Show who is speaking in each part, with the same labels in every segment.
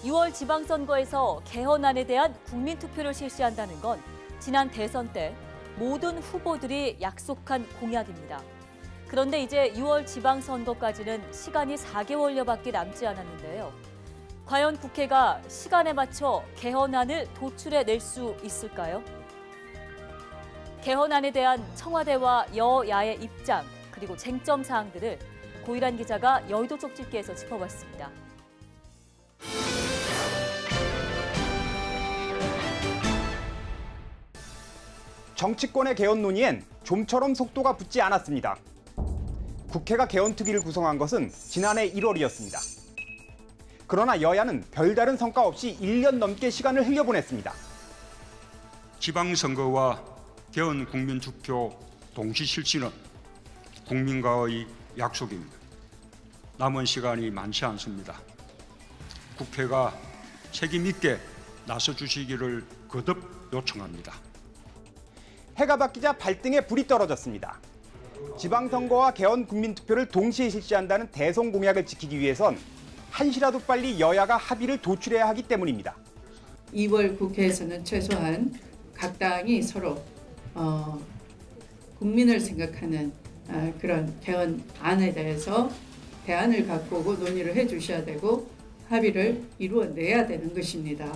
Speaker 1: 6월 지방선거에서 개헌안에 대한 국민투표를 실시한다는 건 지난 대선 때 모든 후보들이 약속한 공약입니다. 그런데 이제 6월 지방선거까지는 시간이 4개월여밖에 남지 않았는데요. 과연 국회가 시간에 맞춰 개헌안을 도출해낼 수 있을까요? 개헌안에 대한 청와대와 여야의 입장, 그리고 쟁점 사항들을 고일한 기자가 여의도 쪽집게에서 짚어봤습니다.
Speaker 2: 정치권의 개헌 논의엔 좀처럼 속도가 붙지 않았습니다. 국회가 개헌특위를 구성한 것은 지난해 1월이었습니다. 그러나 여야는 별다른 성과 없이 1년 넘게 시간을 흘려보냈습니다.
Speaker 3: 지방선거와 개헌 국민투표 동시 실시는 국민과의 약속입니다. 남은 시간이 많지 않습니다. 국회가 책임 있게 나서 주시기를 거듭 요청합니다.
Speaker 2: 해가 바뀌자 발등에 불이 떨어졌습니다. 지방선거와 개헌 국민투표를 동시에 실시한다는 대선 공약을 지키기 위해선 한시라도 빨리 여야가 합의를 도출해야 하기 때문입니다.
Speaker 4: 2월 국회에서는 최소한 각 당이 서로 국민을 생각하는 그런 개헌안에 대해서 대안을 갖고 오고 논의를 해주셔야 되고 합의를 이루어내야 되는 것입니다.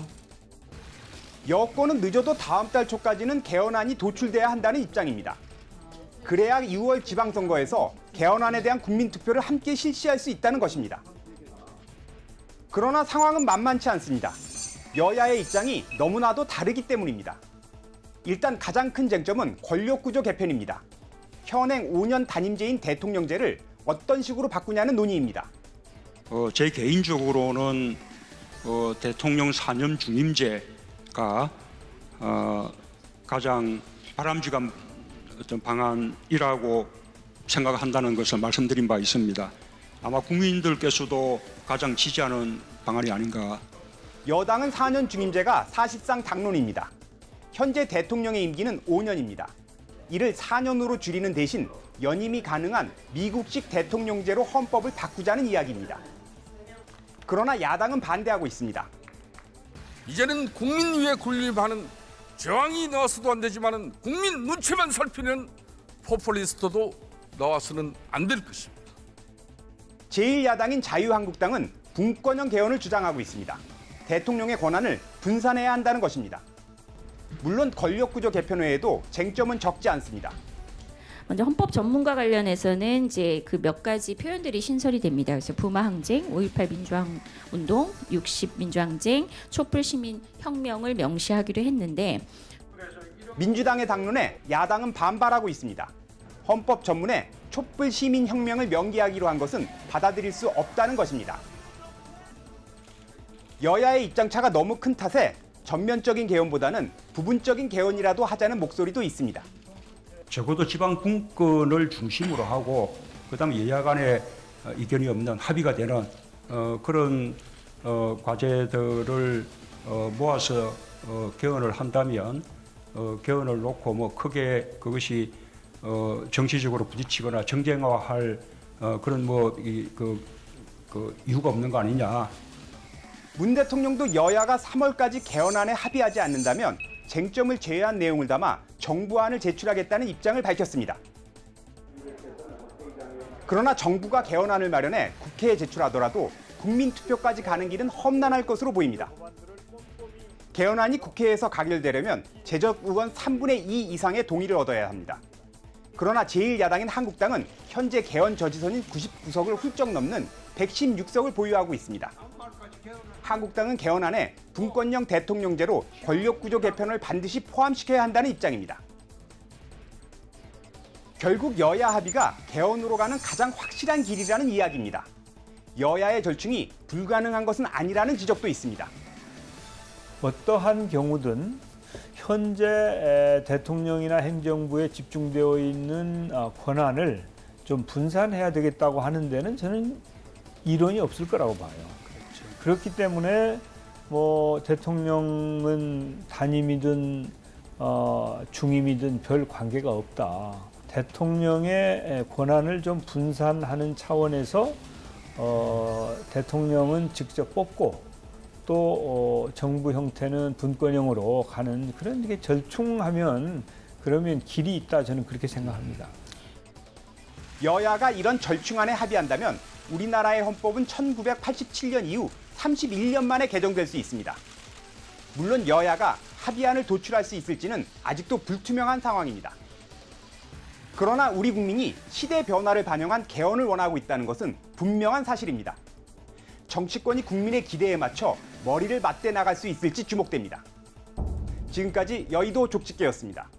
Speaker 2: 여권은 늦어도 다음 달 초까지는 개헌안이 도출돼야 한다는 입장입니다. 그래야 6월 지방선거에서 개헌안에 대한 국민투표를 함께 실시할 수 있다는 것입니다. 그러나 상황은 만만치 않습니다. 여야의 입장이 너무나도 다르기 때문입니다. 일단 가장 큰 쟁점은 권력구조 개편입니다. 현행 5년 단임제인 대통령제를 어떤 식으로 바꾸냐는 논의입니다.
Speaker 3: 제 개인적으로는 대통령 4년 중임제가 가장 바람직한 어떤 방안이라고 생각한다는 것을 말씀드린 바 있습니다. 아마 국민들께서도 가장 지지하는 방안이 아닌가.
Speaker 2: 여당은 4년 중임제가 사실상 당론입니다. 현재 대통령의 임기는 5년입니다. 이를 4년으로 줄이는 대신 연임이 가능한 미국식 대통령제로 헌법을 바꾸자는 이야기입니다. 그러나 야당은 반대하고 있습니다.
Speaker 5: 이제는 국민 위에 군림하는 저항이 나와서도 안 되지만 국민 눈치만 살피는 포퓰리스트도 나와서는 안 될 것입니다.
Speaker 2: 제1야당인 자유한국당은 분권형 개헌을 주장하고 있습니다. 대통령의 권한을 분산해야 한다는 것입니다. 물론 권력구조 개편 외에도 쟁점은 적지 않습니다.
Speaker 6: 먼저 헌법 전문가 관련해서는 이제 그 몇 가지 표현들이 신설이 됩니다. 그래서 부마 항쟁, 5.18 민주화운동, 60 민주항쟁, 촛불 시민 혁명을 명시하기로 했는데
Speaker 2: 민주당의 당론에 야당은 반발하고 있습니다. 헌법 전문에 촛불 시민 혁명을 명기하기로 한 것은 받아들일 수 없다는 것입니다. 여야의 입장차가 너무 큰 탓에 전면적인 개헌보다는 부분적인 개헌이라도 하자는 목소리도 있습니다.
Speaker 3: 적어도 지방 분권을 중심으로 하고 그다음에 여야 간에 이견이 없는 합의가 되는 그런 과제들을 모아서 개헌을 한다면 개헌을 놓고 뭐 크게 그것이 정치적으로 부딪히거나 정쟁화할 그런 이유가 없는 거 아니냐.
Speaker 2: 문 대통령도 여야가 3월까지 개헌안에 합의하지 않는다면 쟁점을 제외한 내용을 담아 정부안을 제출하겠다는 입장을 밝혔습니다. 그러나 정부가 개헌안을 마련해 국회에 제출하더라도 국민투표까지 가는 길은 험난할 것으로 보입니다. 개헌안이 국회에서 가결되려면 제적 의원 3분의 2 이상의 동의를 얻어야 합니다. 그러나 제1야당인 한국당은 현재 개헌 저지선인 99석을 훌쩍 넘는 116석을 보유하고 있습니다. 한국당은 개헌안에 분권형 대통령제로 권력구조 개편을 반드시 포함시켜야 한다는 입장입니다. 결국 여야 합의가 개헌으로 가는 가장 확실한 길이라는 이야기입니다. 여야의 절충이 불가능한 것은 아니라는 지적도 있습니다.
Speaker 7: 어떠한 경우든 현재 대통령이나 행정부에 집중되어 있는 권한을 좀 분산해야 되겠다고 하는 데는 저는 이론이 없을 거라고 봐요. 그렇기 때문에 뭐 대통령은 단임이든 중임이든 별 관계가 없다. 대통령의 권한을 좀 분산하는 차원에서 대통령은 직접 뽑고 또 정부 형태는 분권형으로 가는 그런 게 절충하면 그러면 길이 있다 저는 그렇게 생각합니다.
Speaker 2: 여야가 이런 절충안에 합의한다면 우리나라의 헌법은 1987년 이후 31년 만에 개정될 수 있습니다. 물론 여야가 합의안을 도출할 수 있을지는 아직도 불투명한 상황입니다. 그러나 우리 국민이 시대 변화를 반영한 개헌을 원하고 있다는 것은 분명한 사실입니다. 정치권이 국민의 기대에 맞춰 머리를 맞대 나갈 수 있을지 주목됩니다. 지금까지 여의도 족집게였습니다.